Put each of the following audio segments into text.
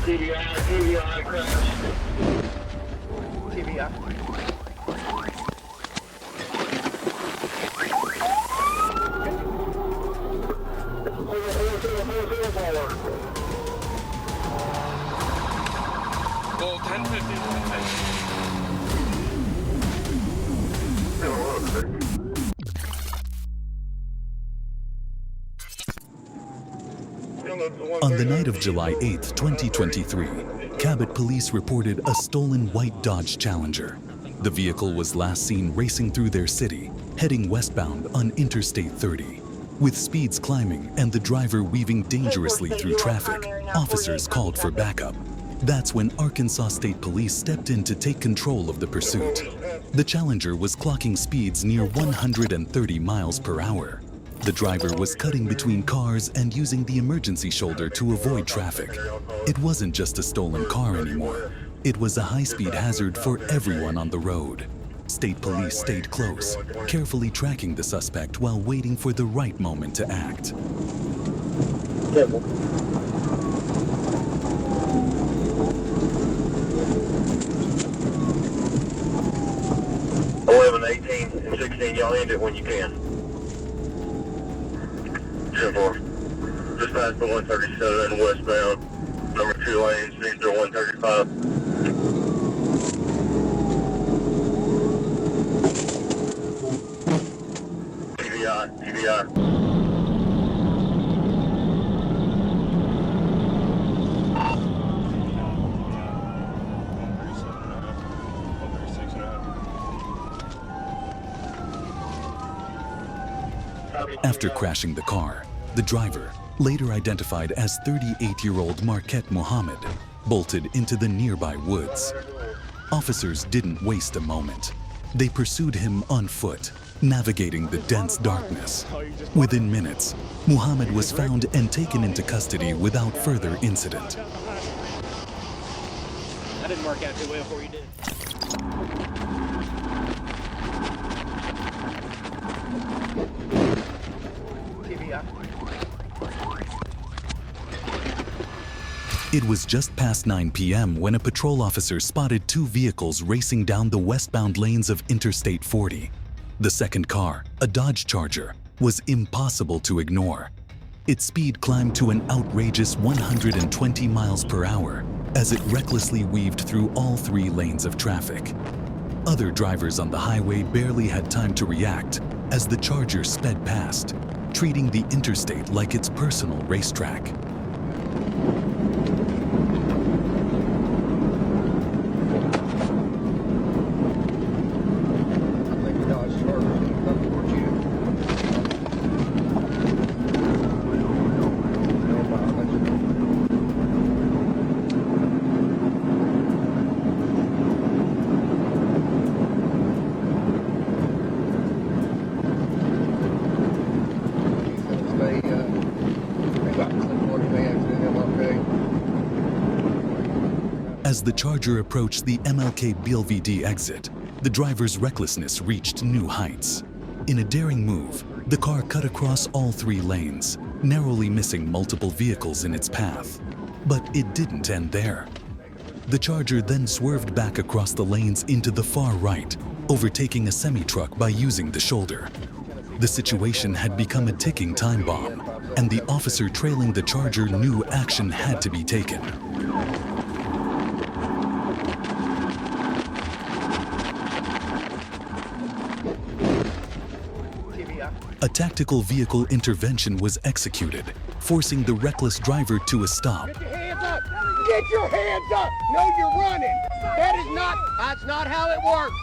TBI crash. TBI. Go 1050, 1050. On the night of July 8, 2023, Cabot police reported a stolen white Dodge Challenger. The vehicle was last seen racing through their city, heading westbound on Interstate 30. With speeds climbing and the driver weaving dangerously through traffic, officers called for backup. That's when Arkansas State Police stepped in to take control of the pursuit. The Challenger was clocking speeds near 130 miles per hour. The driver was cutting between cars and using the emergency shoulder to avoid traffic. It wasn't just a stolen car anymore. It was a high-speed hazard for everyone on the road. State police stayed close, carefully tracking the suspect while waiting for the right moment to act. Careful. 11, 18, and 16, y'all end it when you can. 10-4. Just past the 137 westbound, number 2 lanes, Easter 135. TBI. After crashing the car, the driver, later identified as 38-year-old Marquette Muhammad, bolted into the nearby woods. Officers didn't waste a moment. They pursued him on foot, navigating the dense darkness. Within minutes, Muhammad was found and taken into custody without further incident. That didn't work out too well for you, did it? It was just past 9 p.m. when a patrol officer spotted 2 vehicles racing down the westbound lanes of Interstate 40. The second car, a Dodge Charger, was impossible to ignore. Its speed climbed to an outrageous 120 miles per hour as it recklessly weaved through all 3 lanes of traffic. Other drivers on the highway barely had time to react as the Charger sped past, treating the interstate like its personal racetrack. As the Charger approached the MLK BLVD exit, the driver's recklessness reached new heights. In a daring move, the car cut across all 3 lanes, narrowly missing multiple vehicles in its path. But it didn't end there. The Charger then swerved back across the lanes into the far right, overtaking a semi-truck by using the shoulder. The situation had become a ticking time bomb, and the officer trailing the Charger knew action had to be taken. A tactical vehicle intervention was executed, forcing the reckless driver to a stop. Get your hands up! Get your hands up! No, you're running! That's not how it works!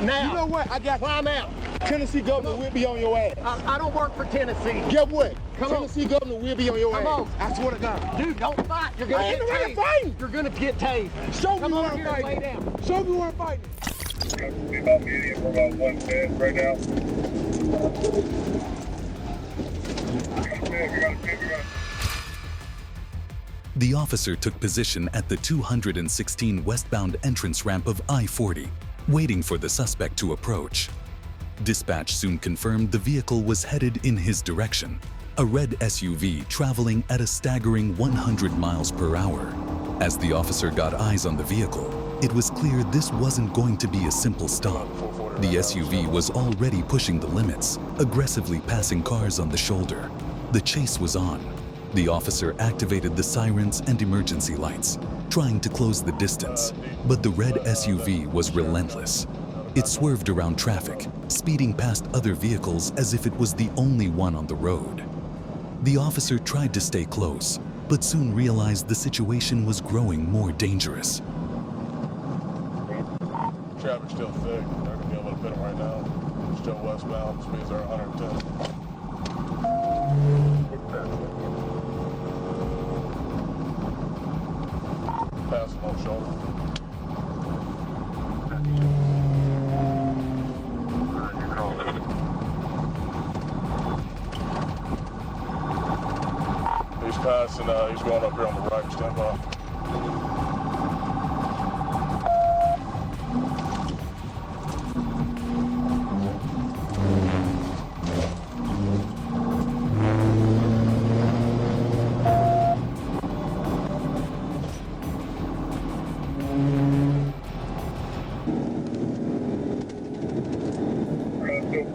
Now! You know what? I got climb out! Tennessee governor will be on your ass. I don't work for Tennessee. Get what? Come on. Tennessee governor will be on your ass. Come on. I swear to God. Dude, don't fight. You're gonna get tased. Fighting. You're gonna get tased. Show me Come where over I'm here and lay fighting. down. Show me where I'm fighting. We're about medium, we're about 110 right now. The officer took position at the 216 westbound entrance ramp of I-40, waiting for the suspect to approach. Dispatch soon confirmed the vehicle was headed in his direction. a red SUV traveling at a staggering 100 miles per hour. As the officer got eyes on the vehicle, it was clear this wasn't going to be a simple stop. The SUV was already pushing the limits, aggressively passing cars on the shoulder. The chase was on. The officer activated the sirens and emergency lights, trying to close the distance, but the red SUV was relentless. It swerved around traffic, speeding past other vehicles as if it was the only one on the road. The officer tried to stay close, but soon realized the situation was growing more dangerous. Traffic's still thick. They're going to be able to pit them right now. Still westbound. Speeds are 110. Passing on shoulder. He's passing, he's going up here on the right, stand by.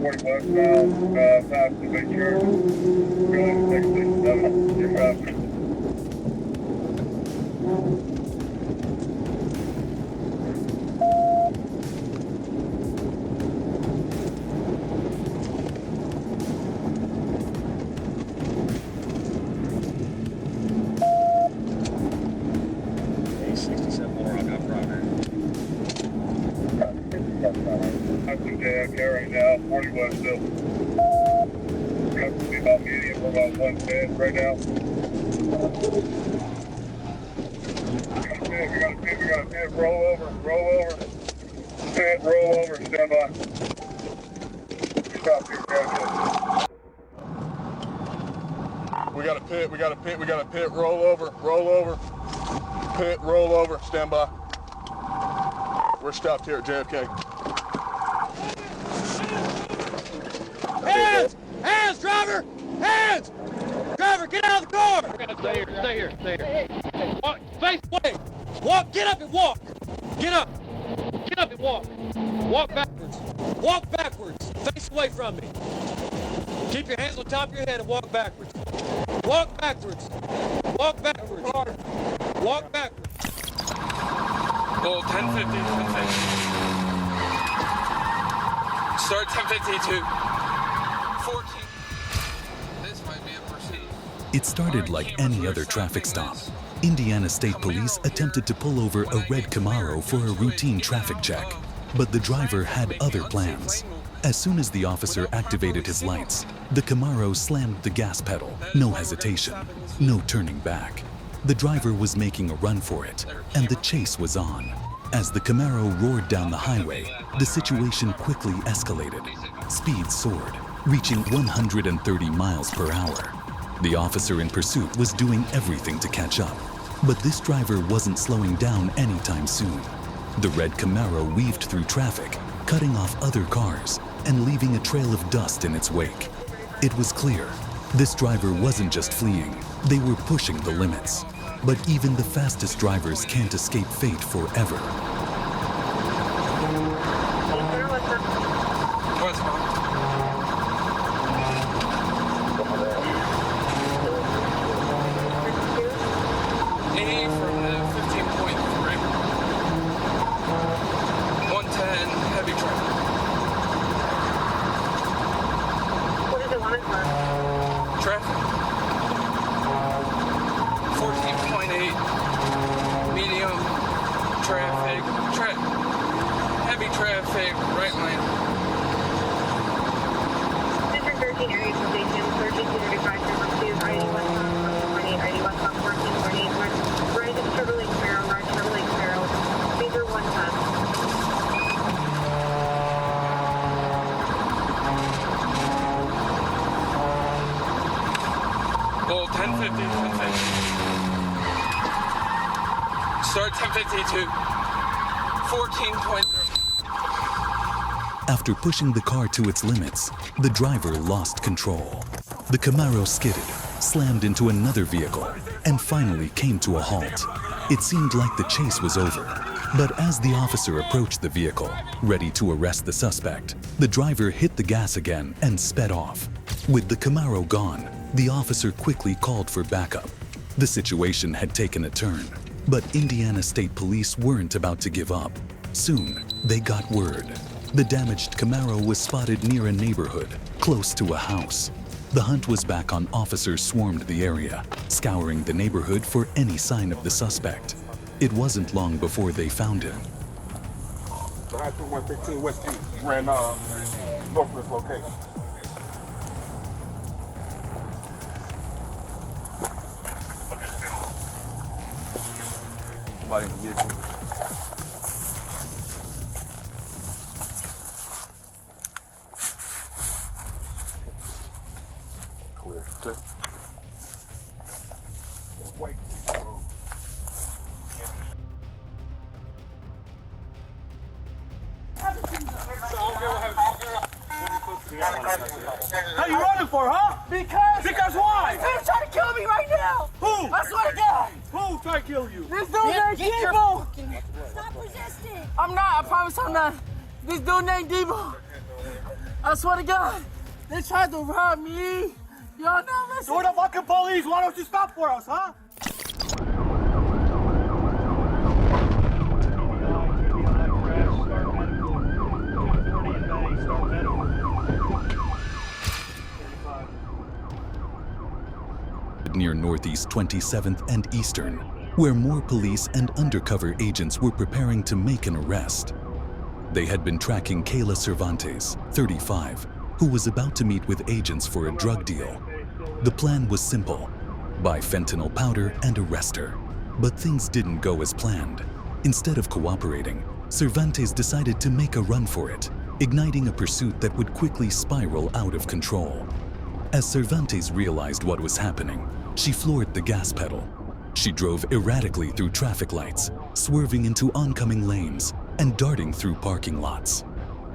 Westbound, past the big church, going 667, you're traffic. Okay, right now, 40 west still. Got to be about medium for about 110 right now. We got a pit, roll over, pit, roll over, stand by. Stop here, guys. We got a pit, roll over, pit, roll over, stand by. We're stopped here at JFK. Hands! Hands, driver! Hands! Driver, get out of the car! Stay here. Walk, face away! Walk, get up and walk! Get up! Get up and walk! Walk backwards! Walk backwards! Face away from me! Keep your hands on top of your head and walk backwards! Walk backwards! Walk backwards! Walk backwards! Well, 1050. Start 1052. 14. This might be a proceed. It started like any other traffic stop. Indiana State Police attempted to pull over a red Camaro for a routine traffic check, but the driver had other plans. As soon as the officer activated his lights, the Camaro slammed the gas pedal. No hesitation, no turning back. The driver was making a run for it, and the chase was on. As the Camaro roared down the highway, the situation quickly escalated. Speed soared, reaching 130 miles per hour. The officer in pursuit was doing everything to catch up, but this driver wasn't slowing down anytime soon. The red Camaro weaved through traffic, cutting off other cars and leaving a trail of dust in its wake. It was clear, this driver wasn't just fleeing, they were pushing the limits. But even the fastest drivers can't escape fate forever. Heavy traffic, right lane. District 13 area station, 1335 number 2, ID 1 ID 1 1428, right Sugar Lake Sparrow, right Sugar Lake Sparrow, speed 110. Well, 1050. Start 1052. 14.0. After pushing the car to its limits, the driver lost control. The Camaro skidded, slammed into another vehicle, and finally came to a halt. It seemed like the chase was over. But as the officer approached the vehicle, ready to arrest the suspect, the driver hit the gas again and sped off. With the Camaro gone, the officer quickly called for backup. The situation had taken a turn, but Indiana State Police weren't about to give up. Soon, they got word. The damaged Camaro was spotted near a neighborhood, close to a house. The hunt was back on. Officers swarmed the area, scouring the neighborhood for any sign of the suspect. It wasn't long before they found him. The high 115 West 8 ran north of this location. Somebody in the vehicle. Clear. Good. Wait. How you running for, huh? Because why? They're trying to kill me right now! Who? I swear to God! Who tried to kill you? This dude named Debo! Stop resisting! I'm not, I promise I'm not. This dude named Debo. I swear to God, they tried to rob me. Y'all not listening. So we're the fucking police. Why don't you stop for us, huh? Near Northeast 27th and Eastern, where more police and undercover agents were preparing to make an arrest. They had been tracking Kayla Cervantes, 35, who was about to meet with agents for a drug deal. The plan was simple: buy fentanyl powder and arrest her. But things didn't go as planned. Instead of cooperating, Cervantes decided to make a run for it, igniting a pursuit that would quickly spiral out of control. As Cervantes realized what was happening, she floored the gas pedal. She drove erratically through traffic lights, swerving into oncoming lanes and darting through parking lots.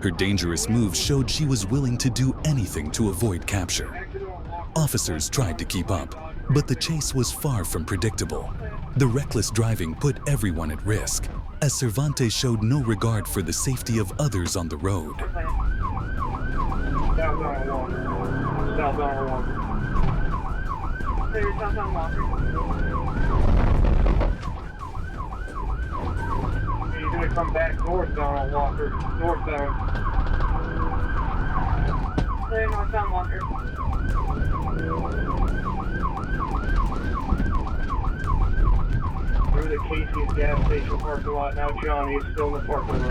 Her dangerous moves showed she was willing to do anything to avoid capture. Officers tried to keep up, but the chase was far from predictable. The reckless driving put everyone at risk, as Cervantes showed no regard for the safety of others on the road. Southbound Walker. Clear southbound Walker. He's gonna come back northbound on Walker. Northbound. Clear northbound Walker. Through the Casey's gas station parking lot. Now Johnny is still in the parking lot.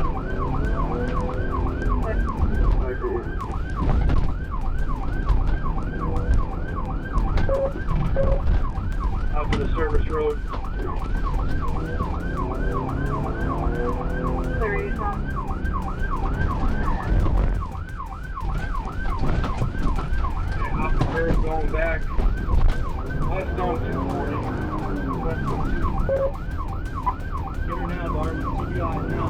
Out to the service road. Clear eastbound. Up the curve going back. West on 240. West on 240. Get her now, Barb. Keep your eyes now.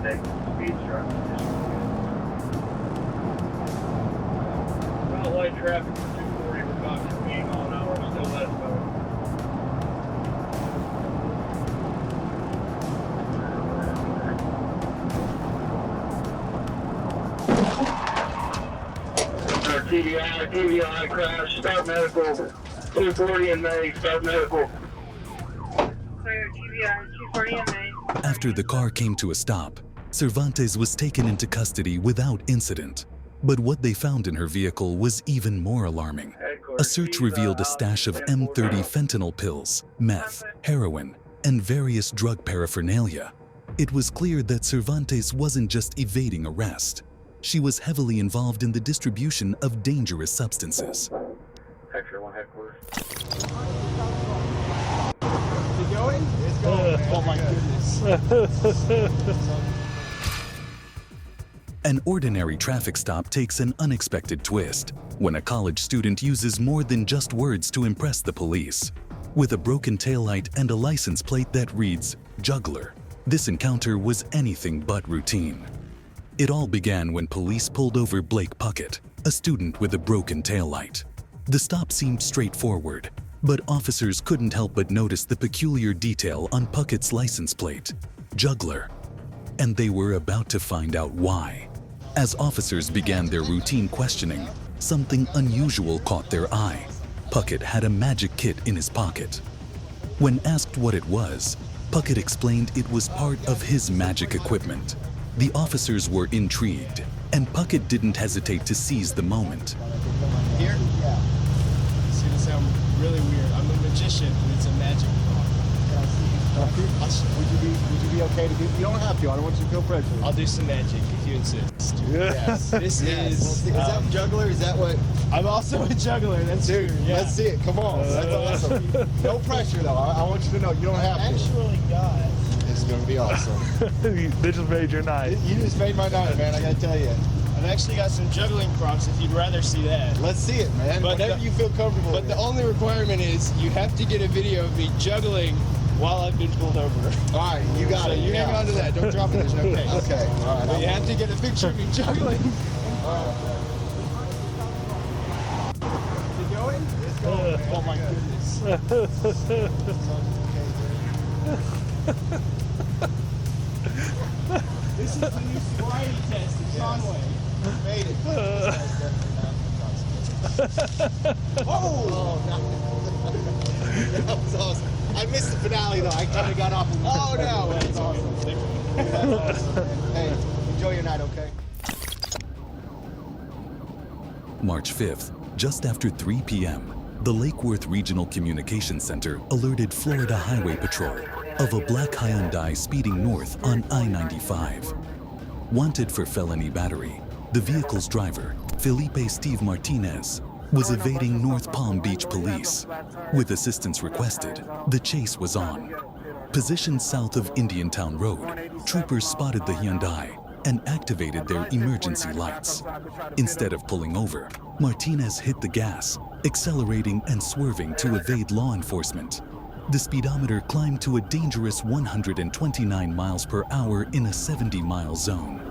mistake. Speed struck. About light traffic for 240 with about 28 mile an hour, still less though. TBI crash, start medical. 240 in May, start medical. Clear TBI 240 in May. After the car came to a stop, Cervantes was taken into custody without incident. But what they found in her vehicle was even more alarming. A search revealed a stash of M30 fentanyl pills, meth, heroin, and various drug paraphernalia. It was clear that Cervantes wasn't just evading arrest. She was heavily involved in the distribution of dangerous substances. Extra 1 headquarters. You going? It's going, man. Oh my goodness. An ordinary traffic stop takes an unexpected twist when a college student uses more than just words to impress the police. With a broken taillight and a license plate that reads "Juggler," this encounter was anything but routine. It all began when police pulled over Blake Puckett, a student with a broken taillight. The stop seemed straightforward, but officers couldn't help but notice the peculiar detail on Puckett's license plate, "Juggler." And they were about to find out why. As officers began their routine questioning, something unusual caught their eye. Puckett had a magic kit in his pocket. When asked what it was, Puckett explained it was part of his magic equipment. The officers were intrigued, and Puckett didn't hesitate to seize the moment. Here? Yeah. It's gonna sound really weird. I'm a magician, and it's a magic car. Would you be okay to do? You don't have to. I don't want you to feel pressure. I'll do some magic if you insist. Yes. This is. Is that juggler? Is that what? I'm also a juggler. That's Dude, true. Yeah. let's see it. Come on. That's awesome. No pressure though. I want you to know you don't have to. Actually, God. This is gonna be awesome. They just made your night. You just made my night, man. I gotta tell you. I've actually got some juggling props if you'd rather see that. Let's see it, man. But Whenever you feel comfortable. But the only requirement is you have to get a video of me juggling while I've been pulled over. All right, you got it. You hang on to that. Don't drop it. There's no case. Okay. All right. But you have to get a picture of me juggling. You going? It's going, man. Oh my goodness. This is the new sobriety test at Conway. Made it. Oh! That was awesome. I missed the finale though. I kind of got off. Oh no! That's awesome. That's awesome. Hey, enjoy your night, okay? March 5th, just after 3 p.m., the Lake Worth Regional Communications Center alerted Florida Highway Patrol of a black Hyundai speeding north on I-95. Wanted for felony battery, the vehicle's driver, Felipe Steve Martinez, was evading North Palm Beach police. With assistance requested, the chase was on. Positioned south of Indiantown Road, troopers spotted the Hyundai and activated their emergency lights. Instead of pulling over, Martinez hit the gas, accelerating and swerving to evade law enforcement. The speedometer climbed to a dangerous 129 miles per hour in a 70-mile zone.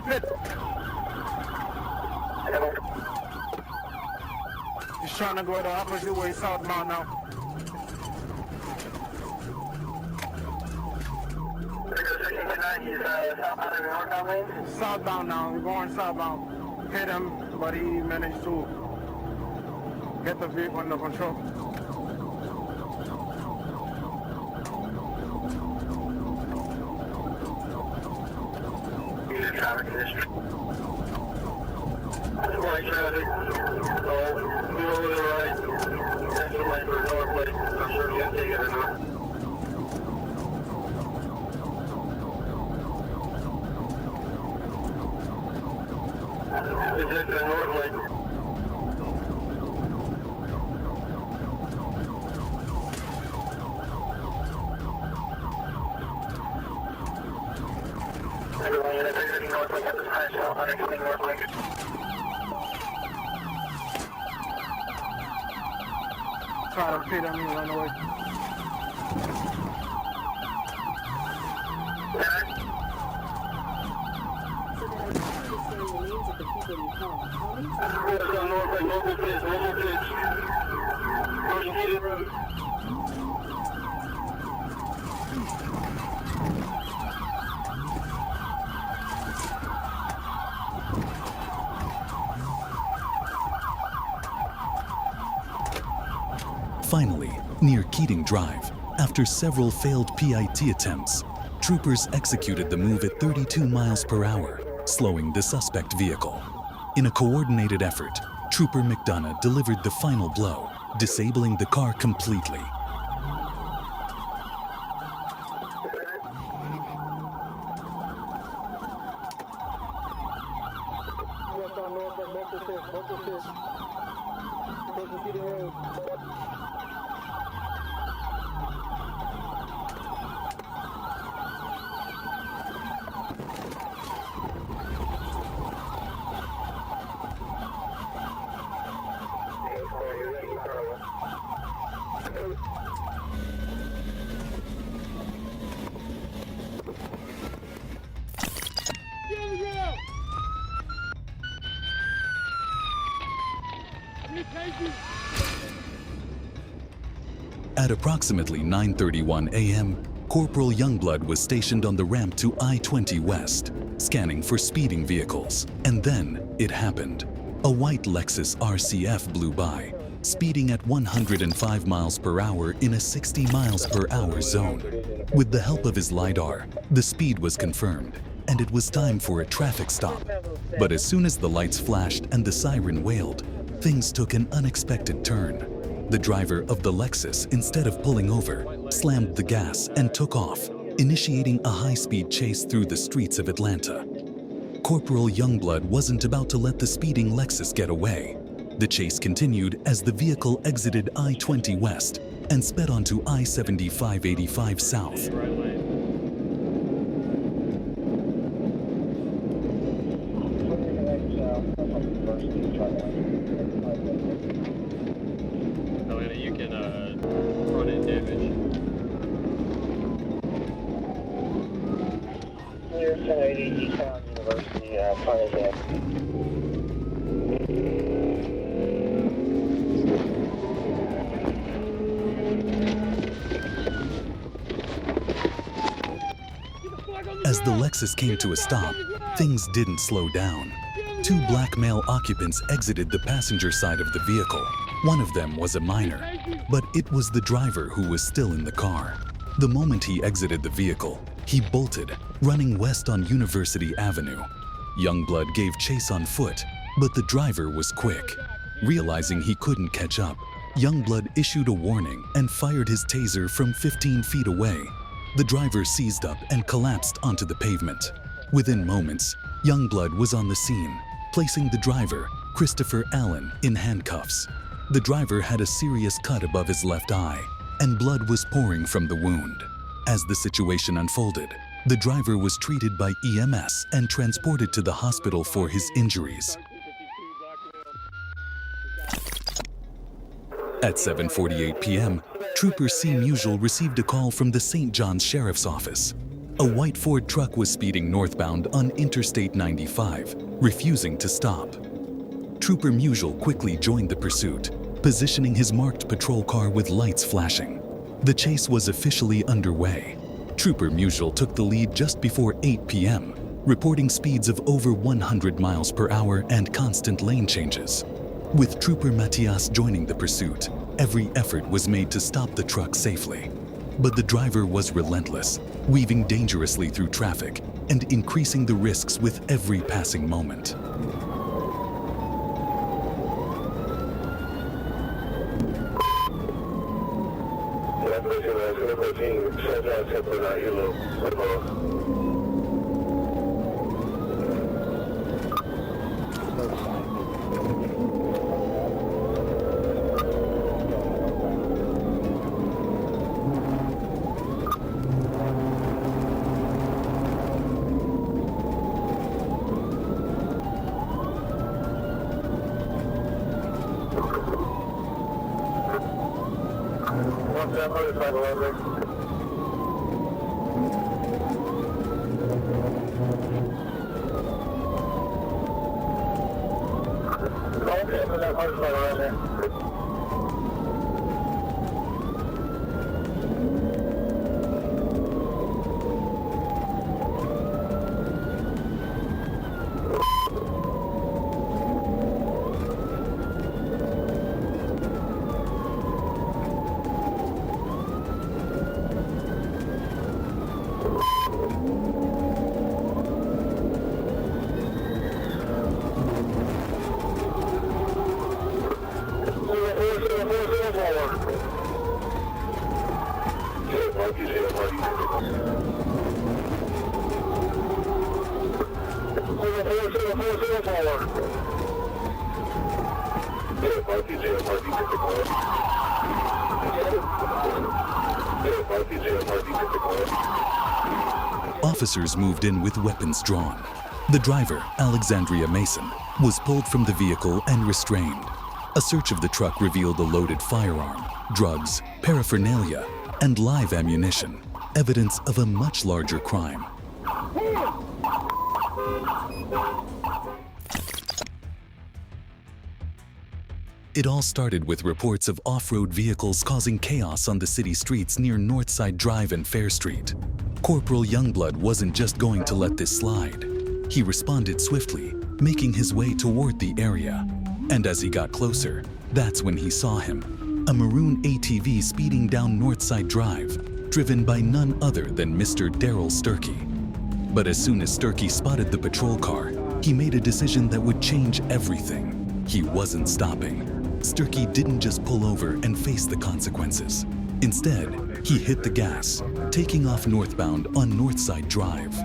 Pit. He's trying to go the opposite way southbound now. Southbound now. We're going southbound. Hit him, but he managed to get the vehicle under control. Traffic condition. White traffic. Move over to the right. Exit lane for north lane. Not sure if you can take it or not. It's into the north lane. Try to repeat on me and run away. Finally, near Keating Drive, after several failed PIT attempts, troopers executed the move at 32 miles per hour, slowing the suspect vehicle. In a coordinated effort, Trooper McDonough delivered the final blow, disabling the car completely. At approximately 9:31 a.m., Corporal Youngblood was stationed on the ramp to I-20 West, scanning for speeding vehicles. And then it happened. A white Lexus RCF blew by, speeding at 105 miles per hour in a 60 miles per hour zone. With the help of his LiDAR, the speed was confirmed, and it was time for a traffic stop. But as soon as the lights flashed and the siren wailed, things took an unexpected turn. The driver of the Lexus, instead of pulling over, slammed the gas and took off, initiating a high-speed chase through the streets of Atlanta. Corporal Youngblood wasn't about to let the speeding Lexus get away. The chase continued as the vehicle exited I-20 West and sped onto I-75-85 South. You can run in damage. Near 1080 Eastbound University, Plaza. As the Lexus came to a stop, things didn't slow down. Two black male occupants exited the passenger side of the vehicle. One of them was a minor, but it was the driver who was still in the car. The moment he exited the vehicle, he bolted, running west on University Avenue. Youngblood gave chase on foot, but the driver was quick. Realizing he couldn't catch up, Youngblood issued a warning and fired his taser from 15 feet away. The driver seized up and collapsed onto the pavement. Within moments, Youngblood was on the scene, placing the driver, Christopher Allen, in handcuffs. The driver had a serious cut above his left eye, and blood was pouring from the wound. As the situation unfolded, the driver was treated by EMS and transported to the hospital for his injuries. At 7:48 p.m., Trooper C. Musial received a call from the St. John's Sheriff's Office. A white Ford truck was speeding northbound on Interstate 95, refusing to stop. Trooper Musial quickly joined the pursuit, positioning his marked patrol car with lights flashing. The chase was officially underway. Trooper Musial took the lead just before 8 p.m., reporting speeds of over 100 miles per hour and constant lane changes. With Trooper Matias joining the pursuit, every effort was made to stop the truck safely. But the driver was relentless, weaving dangerously through traffic and increasing the risks with every passing moment. Officers moved in with weapons drawn. The driver, Alexandria Mason, was pulled from the vehicle and restrained. A search of the truck revealed a loaded firearm, drugs, paraphernalia, and live ammunition, evidence of a much larger crime. It all started with reports of off-road vehicles causing chaos on the city streets near Northside Drive and Fair Street. Corporal Youngblood wasn't just going to let this slide. He responded swiftly, making his way toward the area. And as he got closer, that's when he saw him, a maroon ATV speeding down Northside Drive, driven by none other than Mr. Daryl Sturkey. But as soon as Sturkey spotted the patrol car, he made a decision that would change everything. He wasn't stopping. Sturkey didn't just pull over and face the consequences. Instead, he hit the gas, taking off northbound on Northside Drive.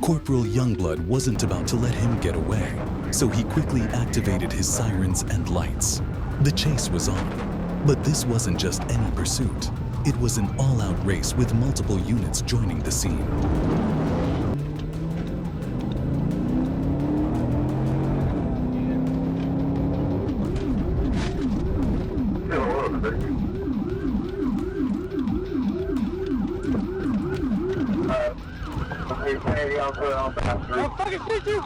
Corporal Youngblood wasn't about to let him get away, so he quickly activated his sirens and lights. The chase was on, but this wasn't just any pursuit. It was an all-out race with multiple units joining the scene. I'll fucking shoot you!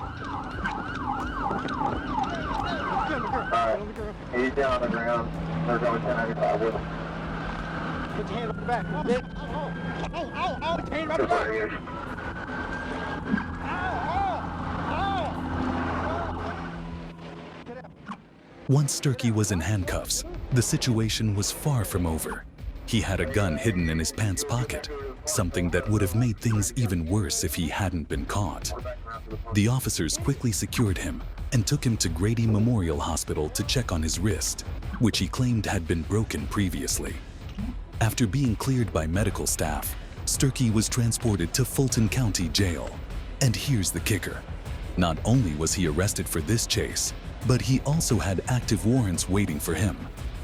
He's down on the ground. They're going 1095 with him. Put your hand on the back. Ow! Put your hand on the back. Once Sturkey was in handcuffs, the situation was far from over. He had a gun hidden in his pants pocket, something that would have made things even worse if he hadn't been caught. The officers quickly secured him and took him to Grady Memorial Hospital to check on his wrist, which he claimed had been broken previously. After being cleared by medical staff, Sturkey was transported to Fulton County Jail. And here's the kicker. Not only was he arrested for this chase, but he also had active warrants waiting for him.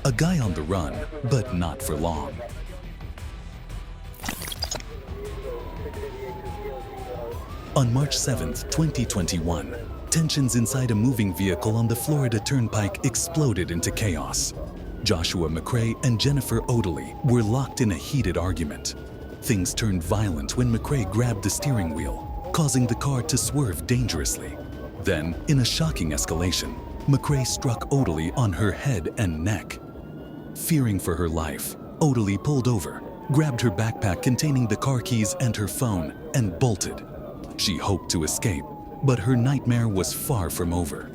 A guy on the run, but not for long. On March 7th, 2021, tensions inside a moving vehicle on the Florida Turnpike exploded into chaos. Joshua McCrae and Jennifer Odeley were locked in a heated argument. Things turned violent when McCrae grabbed the steering wheel, causing the car to swerve dangerously. Then, in a shocking escalation, McCrae struck Odeley on her head and neck. Fearing for her life, Odeley pulled over, grabbed her backpack containing the car keys and her phone, and bolted. She hoped to escape, but her nightmare was far from over.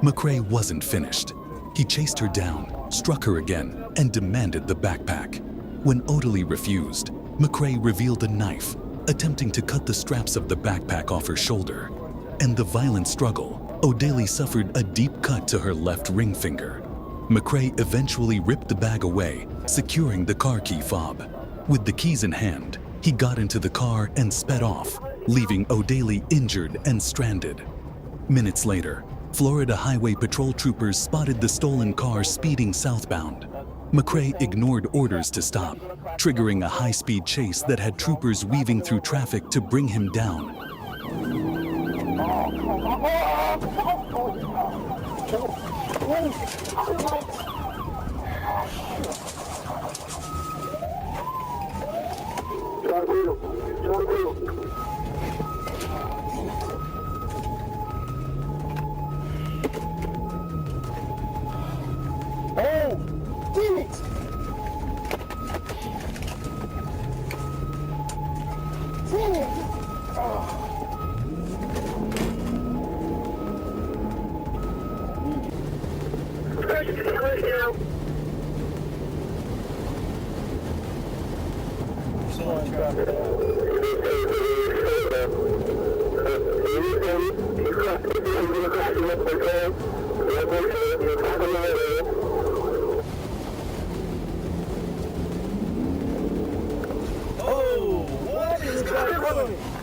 McCrae wasn't finished. He chased her down, struck her again, and demanded the backpack. When Odeley refused, McCrae revealed a knife, attempting to cut the straps of the backpack off her shoulder. In the violent struggle, Odeley suffered a deep cut to her left ring finger. McCrae eventually ripped the bag away, securing the car key fob. With the keys in hand, he got into the car and sped off, leaving Odeley injured and stranded. Minutes later, Florida Highway Patrol troopers spotted the stolen car speeding southbound. McCrae ignored orders to stop, triggering a high-speed chase that had troopers weaving through traffic to bring him down. Oh, what is going on?